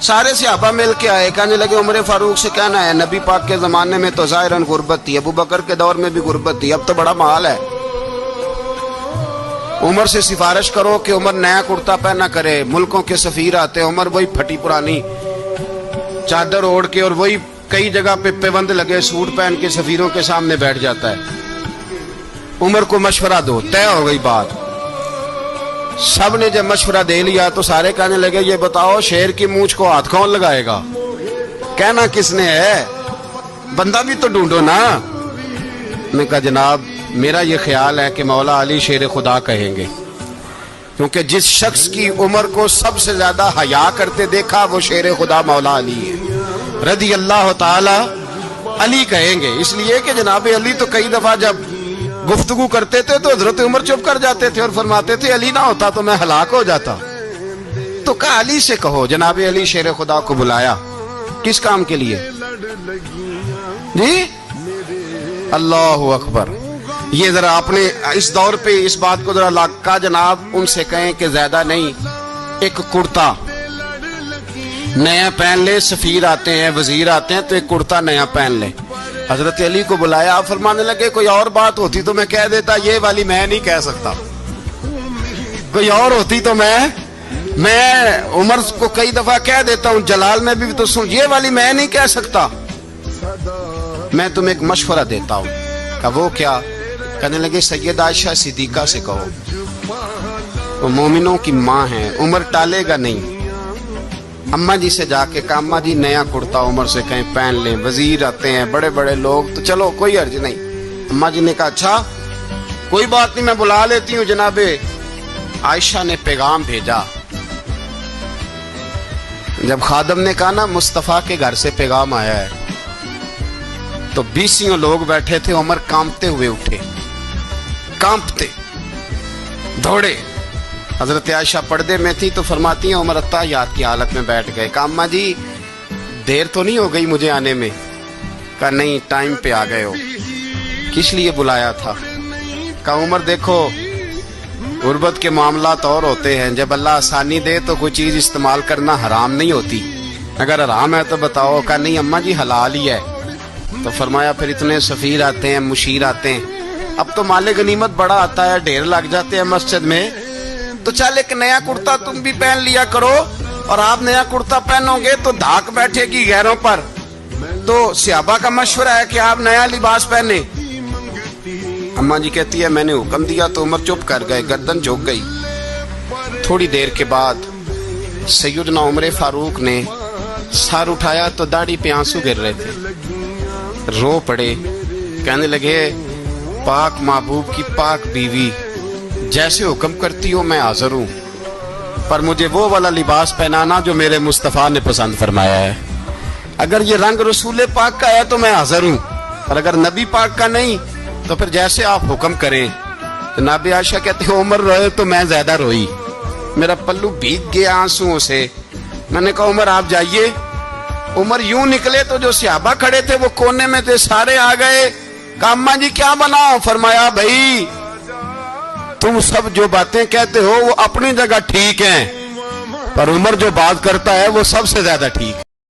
سارے صحابہ مل کے آئے، کہنے لگے عمر فاروق سے کہنا ہے نبی پاک کے زمانے میں تو ظاہراً غربت تھی، ابو بکر کے دور میں بھی غربت تھی، اب تو بڑا مال ہے، عمر سے سفارش کرو کہ عمر نیا کرتا پہنا کرے۔ ملکوں کے سفیر آتے، عمر وہی پھٹی پرانی چادر اوڑھ کے اور وہی کئی جگہ پہ پیوند لگے سوٹ پہن کے سفیروں کے سامنے بیٹھ جاتا ہے۔ عمر کو مشورہ دو، طے ہو گئی بات۔ سب نے جب مشورہ دے لیا تو سارے کہنے لگے یہ بتاؤ شیر کی مونچھ کو ہاتھ کون لگائے گا؟ کہنا کس نے ہے؟ بندہ بھی تو ڈھونڈو نا۔ میں کہا جناب میرا یہ خیال ہے کہ مولا علی شیر خدا کہیں گے، کیونکہ جس شخص کی عمر کو سب سے زیادہ حیا کرتے دیکھا وہ شیر خدا مولا علی ہے رضی اللہ تعالی علی کہیں گے، اس لیے کہ جناب علی تو کئی دفعہ جب گفتگو کرتے تھے تو حضرت عمر چپ کر جاتے تھے اور فرماتے تھے علی نہ ہوتا تو میں ہلاک ہو جاتا۔ تو کہا علی سے کہو۔ جناب علی شیر خدا کو بلایا، کس کام کے لیے؟ جی اللہ اکبر۔ یہ ذرا آپ نے اس دور پہ اس بات کو ذرا لاکا جناب ان سے کہیں کہ زیادہ نہیں، ایک کرتا نیا پہن لے، سفیر آتے ہیں وزیر آتے ہیں تو ایک کرتا نیا پہن لے۔ حضرت علی کو بلایا، فرمانے لگے کوئی اور بات ہوتی تو میں کہہ دیتا، یہ والی میں نہیں کہہ سکتا، کوئی اور ہوتی تو میں عمر کو کئی دفعہ کہہ دیتا ہوں، جلال میں بھی تو سن، یہ والی میں نہیں کہہ سکتا، میں تمہیں ایک مشورہ دیتا ہوں۔ کہ وہ کیا؟ کہنے لگے سید عائشہ صدیقہ سے کہو، وہ مومنوں کی ماں ہیں، عمر ٹالے گا نہیں۔ اماں جی سے جا کے اماں جی نیا کرتا عمر سے کہیں پہن لیں، وزیر آتے ہیں بڑے بڑے لوگ تو چلو کوئی عرض نہیں۔ اماں جی نے کہا اچھا کوئی بات نہیں میں بلا لیتی ہوں۔ جناب عائشہ نے پیغام بھیجا، جب خادم نے کہا نا مصطفیٰ کے گھر سے پیغام آیا ہے تو 20 لوگ بیٹھے تھے، عمر کانپتے ہوئے اٹھے، کانپتے دوڑے۔ حضرت عائشہ پردے میں تھی تو فرماتی ہیں عمر اتحیات کی حالت میں بیٹھ گئے۔ کہا اماں جی دیر تو نہیں ہو گئی مجھے آنے میں؟ کہا نہیں ٹائم پہ آ گئے ہو۔ کس لیے بلایا تھا؟ کہا عمر دیکھو غربت کے معاملات اور ہوتے ہیں، جب اللہ آسانی دے تو کوئی چیز استعمال کرنا حرام نہیں ہوتی، اگر حرام ہے تو بتاؤ۔ کہا نہیں اماں جی حلال ہی ہے۔ تو فرمایا پھر اتنے سفیر آتے ہیں مشیر آتے ہیں، اب تو مال غنیمت بڑا آتا ہے، ڈھیر لگ جاتے ہیں مسجد میں، تو چل ایک نیا کرتا تم بھی پہن لیا کرو، اور آپ نیا کرتا پہنو گے تو دھاک بیٹھے گی غیروں پر۔ تو صحابہ کا مشورہ ہے کہ آپ نیا لباس پہنے۔ اماں جی کہتی ہے میں نے حکم دیا تو عمر چپ کر گئے، گردن جھک گئی۔ تھوڑی دیر کے بعد سیدنا عمر فاروق نے سر اٹھایا تو داڑھی پہ آنسو گر رہے تھے، رو پڑے، کہنے لگے پاک محبوب کی پاک بیوی جیسے حکم کرتی ہو میں حاضر ہوں، پر مجھے وہ والا لباس پہنانا جو میرے مصطفیٰ نے پسند فرمایا ہے۔ اگر یہ رنگ رسول پاک کا ہے تو میں حاضر ہوں، اور اگر نبی پاک کا نہیں تو پھر جیسے آپ حکم کریں۔ جناب عائشہ کہتے ہیں عمر روئے تو میں زیادہ روئی، میرا پلو بھیگ گیا آنسوؤں سے۔ میں نے کہا عمر آپ جائیے۔ عمر یوں نکلے تو جو صحابہ کھڑے تھے وہ کونے میں تھے، سارے آ گئے۔ کہا اماں جی کیا بناؤ؟ فرمایا بھائی تم سب جو باتیں کہتے ہو وہ اپنی جگہ ٹھیک ہیں، پر عمر جو بات کرتا ہے وہ سب سے زیادہ ٹھیک ہے۔